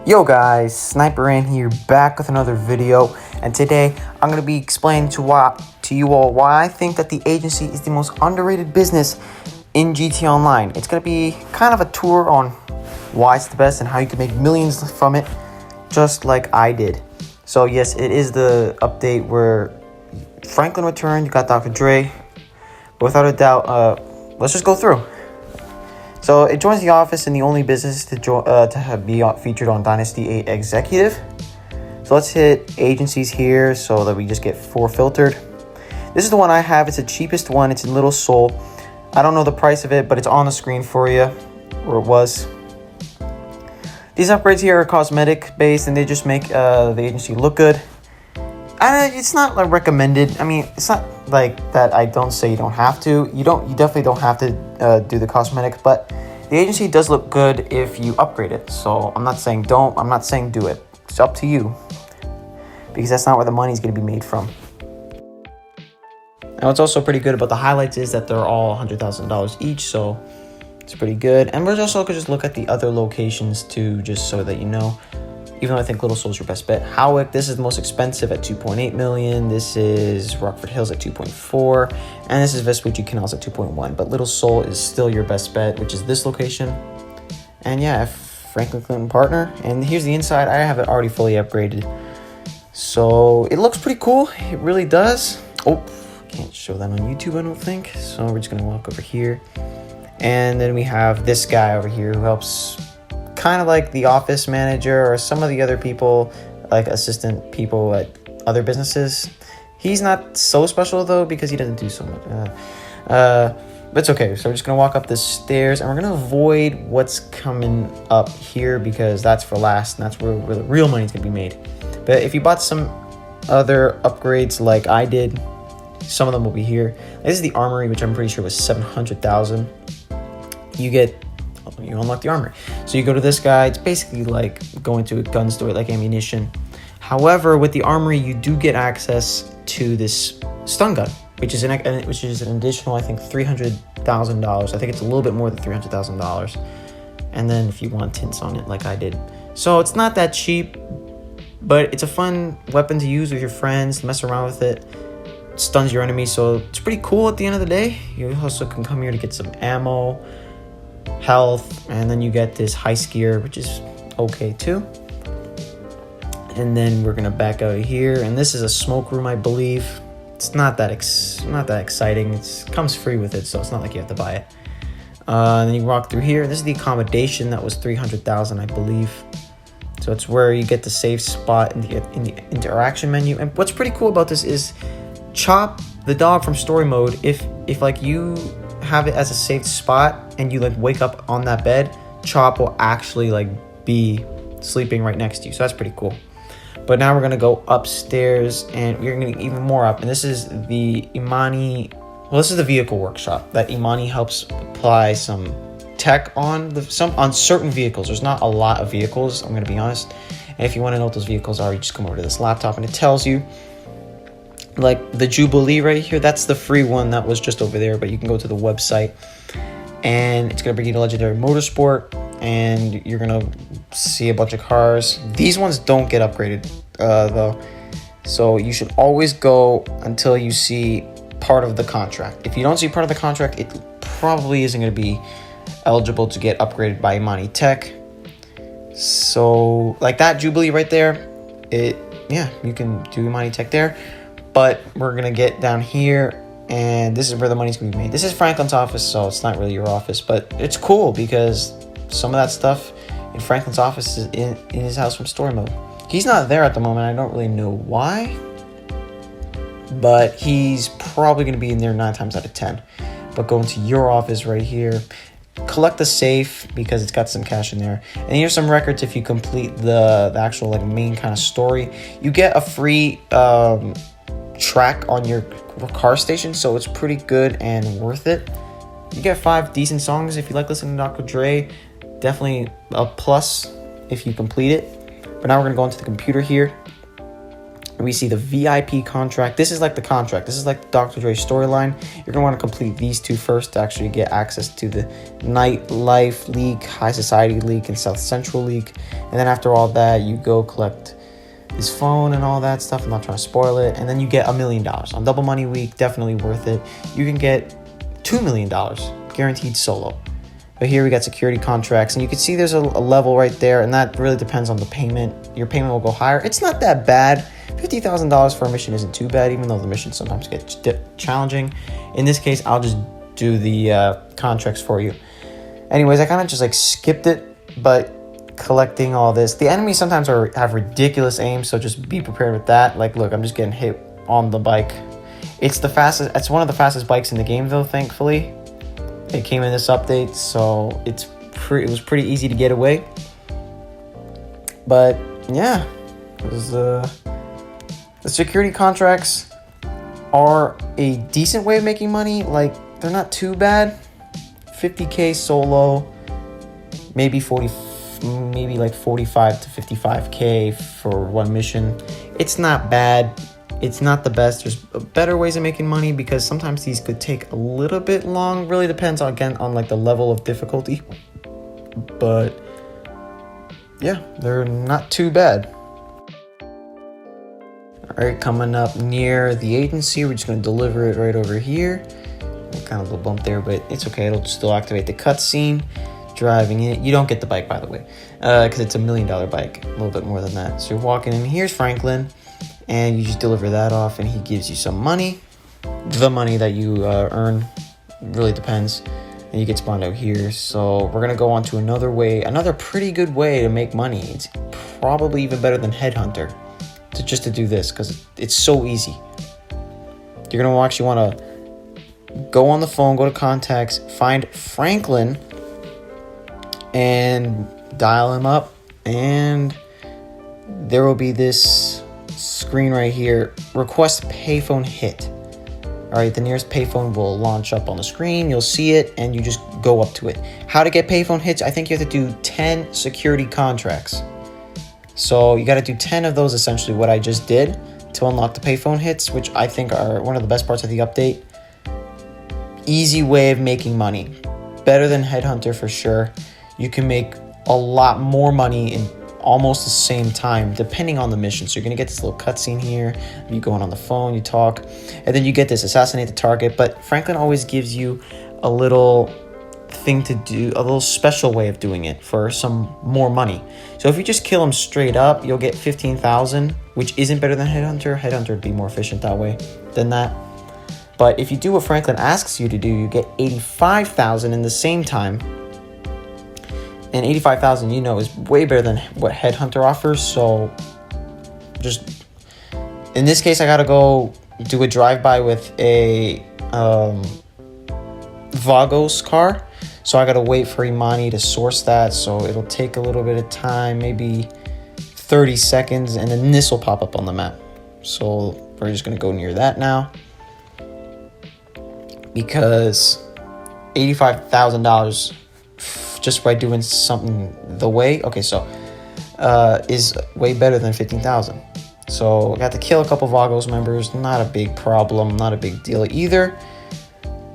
Yo guys, Sniper Ant here, back with another video, and today I'm going to be explaining to you all why I think that the agency is the most underrated business in GTA Online. It's going to be kind of a tour on why it's the best and how you can make millions from it, just like I did. So yes, it is the update where Franklin returned, you got Dr. Dre, but without a doubt, let's just go through. So it joins the office and the only business to be featured on Dynasty 8 Executive. So let's hit agencies here so that we just get 4 filtered. This is the one I have. It's the cheapest one. It's in Little Seoul. I don't know the price of it, but it's on the screen for you, or it was. These upgrades here are cosmetic based and they just make the agency look good. It's not like recommended. I mean, it's not like that I don't say you don't have to. You definitely don't have to do the cosmetics, but the agency does look good if you upgrade it. So I'm not saying don't, I'm not saying do it. It's up to you, because that's not where the money's going to be made from. Now what's also pretty good about the highlights is that they're all $100,000 each, so it's pretty good. And we're also going to just look at the other locations too, just so that you know. Even though I think Little Seoul's your best bet. Howick, this is the most expensive at $2.8 million. This is Rockford Hills at $2.4. And this is Vespucci Canals at $2.1. But Little Seoul is still your best bet, which is this location. And yeah, Franklin Clinton partner. And here's the inside. I have it already fully upgraded. So it looks pretty cool. It really does. Oh, can't show that on YouTube, I don't think. So we're just going to walk over here. And then we have this guy over here who helps, kind of like the office manager or some of the other people, like assistant people at other businesses. He's not so special though, because he doesn't do so much. But it's okay. So we're just gonna walk up the stairs and we're gonna avoid what's coming up here, because that's for last and that's where the real money's gonna be made. But if you bought some other upgrades like I did, some of them will be here. This is the armory, which I'm pretty sure was $700,000. You unlock the armory. So you go to this guy. It's basically like going to a gun store, like ammunition. However, with the armory, you do get access to this stun gun, which is an additional, I think, $300,000. I think it's a little bit more than $300,000. And then if you want tints on it, like I did. So it's not that cheap, but it's a fun weapon to use with your friends, mess around with it. It stuns your enemy, so it's pretty cool at the end of the day. You also can come here to get some ammo, health, and then you get this high skier, which is okay too. And then we're gonna back out of here, and this is a smoke room, I believe. It's not that exciting. It comes free with it, so it's not like you have to buy it. And then you walk through here. This is the accommodation that was $300,000, I believe. So it's where you get the safe spot in the interaction menu. And what's pretty cool about this is Chop, the dog from story mode, if like you have it as a safe spot and you like wake up on that bed, Chop will actually like be sleeping right next to you. So that's pretty cool. But now we're gonna go upstairs and we're gonna get even more up. And this is the Imani. Well, this is the vehicle workshop that Imani helps apply some tech on certain vehicles. There's not a lot of vehicles, I'm gonna be honest. And if you want to know what those vehicles are, you just come over to this laptop and it tells you. Like the Jubilee right here, that's the free one that was just over there, but you can go to the website and it's going to bring you to Legendary Motorsport and you're going to see a bunch of cars. These ones don't get upgraded though, so you should always go until you see part of the contract. If you don't see part of the contract, it probably isn't going to be eligible to get upgraded by Imani Tech. So like that Jubilee right there, you can do Imani Tech there. But we're going to get down here, and this is where the money's going to be made. This is Franklin's office, so it's not really your office, but it's cool because some of that stuff in Franklin's office is in his house from story mode. He's not there at the moment. I don't really know why, but he's probably going to be in there 9 times out of 10. But go into your office right here, collect the safe because it's got some cash in there, and here's some records. If you complete the actual like main kind of story, you get a free track on your car station, so it's pretty good and worth it. You get 5 decent songs if you like listening to Dr. Dre. Definitely a plus if you complete it. But now we're gonna go into the computer here. We see the VIP contract. This is like the contract. This is like the Dr. Dre storyline. You're going to want to complete these two first to actually get access to the Nightlife League, High Society League, and South Central League. And then after all that, you go collect his phone and all that stuff. I'm not trying to spoil it. And then you get $1 million. On Double Money Week, definitely worth it. You can get $2 million guaranteed solo. But here we got security contracts, and you can see there's a level right there, and that really depends on the payment. Your payment will go higher. It's not that bad. $50,000 for a mission isn't too bad, even though the missions sometimes get challenging. In this case, I'll just do the contracts for you. Anyways, I kind of just like skipped it, but collecting all this. The enemies sometimes have ridiculous aim, so just be prepared with that. Like, look, I'm just getting hit on the bike. It's the fastest. It's one of the fastest bikes in the game, though. Thankfully, it came in this update, so it was pretty easy to get away. But yeah, it was the security contracts are a decent way of making money. Like, they're not too bad. 50k solo, maybe like 45 to 55k for one mission. It's not bad. It's not the best. There's better ways of making money because sometimes these could take a little bit long. Really depends on like the level of difficulty. But yeah, they're not too bad. Alright, coming up near the agency, we're just going to deliver it right over here. Kind of a little bump there, but it's okay. It'll still activate the cutscene. Driving it. You don't get the bike, by the way, because it's $1 million bike. A little bit more than that. So you're walking in. Here's Franklin, and you just deliver that off, and he gives you some money. The money that you earn really depends. And you get spawned out here. So we're going to go on to another pretty good way to make money. It's probably even better than Headhunter. Just to do this because it's so easy. You're gonna actually want to go on the phone, go to contacts, find Franklin, and dial him up, and there will be this screen right here. Request payphone hit. All right, the nearest payphone will launch up on the screen. You'll see it, and you just go up to it. How to get payphone hits? I think you have to do 10 security contracts. So you got to do 10 of those, essentially what I just did, to unlock the payphone hits, which I think are one of the best parts of the update. Easy way of making money. Better than Headhunter for sure. You can make a lot more money in almost the same time, depending on the mission. So you're going to get this little cutscene here. You go on the phone, you talk, and then you get this assassinate the target. But Franklin always gives you a little thing to do, a little special way of doing it for some more money. So if you just kill him straight up, you'll get 15,000, which isn't better than Headhunter. Headhunter would be more efficient that way than that. But if you do what Franklin asks you to do, you get 85,000 in the same time. And 85,000, you know, is way better than what Headhunter offers. So just in this case, I gotta go do a drive-by with a Vagos car. So I gotta wait for Imani to source that. So it'll take a little bit of time, maybe 30 seconds, and then this will pop up on the map. So we're just gonna go near that now, because $85,000 just by doing something the way, okay, so is way better than 15,000. So I got to kill a couple Vagos members, not a big problem, not a big deal either.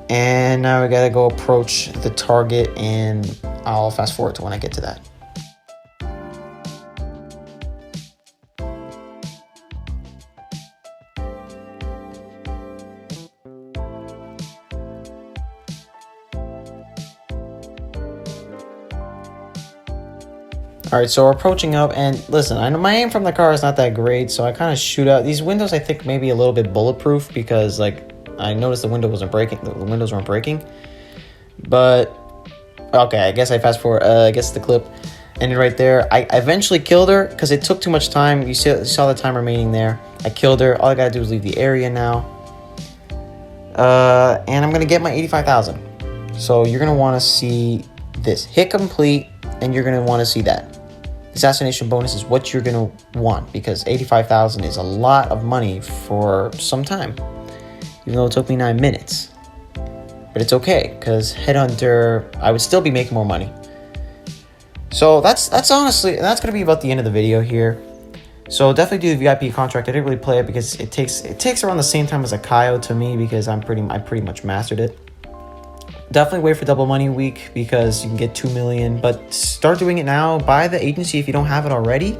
And now we gotta go approach the target, and I'll fast forward to when I get to that. Alright, so we're approaching up, and listen, I know my aim from the car is not that great, so I kind of shoot out. These windows, I think, maybe a little bit bulletproof, because, like, I noticed the windows weren't breaking. But, okay, I guess I fast forward. I guess the clip ended right there. I eventually killed her, because it took too much time. You saw the time remaining there. I killed her. All I gotta do is leave the area now. And I'm gonna get my 85,000. So you're gonna want to see this. Hit complete, and you're gonna want to see that. Assassination bonus is what you're gonna want, because 85,000 is a lot of money for some time, even though it took me 9 minutes. But it's okay, because Headhunter, I would still be making more money. So that's honestly, that's gonna be about the end of the video here. So definitely do the VIP contract. I didn't really play it because it takes around the same time as a Kaio to me, because I pretty much mastered it. Definitely wait for double money week because you can get 2 million, but start doing it now. Buy the agency if you don't have it already.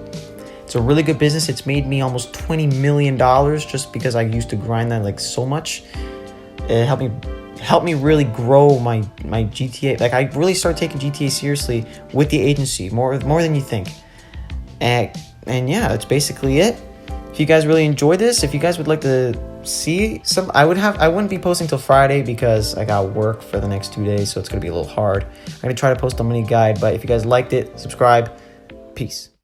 It's a really good business. It's made me almost $20 million just because I used to grind that like so much. It helped me really grow my GTA. Like, I really started taking GTA seriously with the agency, more than you think. And yeah, that's basically it. If you guys really enjoyed this, if you guys would like to see some, I wouldn't be posting till Friday because I got work for the next 2 days, so it's gonna be a little hard. I'm gonna try to post a money guide, but if you guys liked it, subscribe. Peace.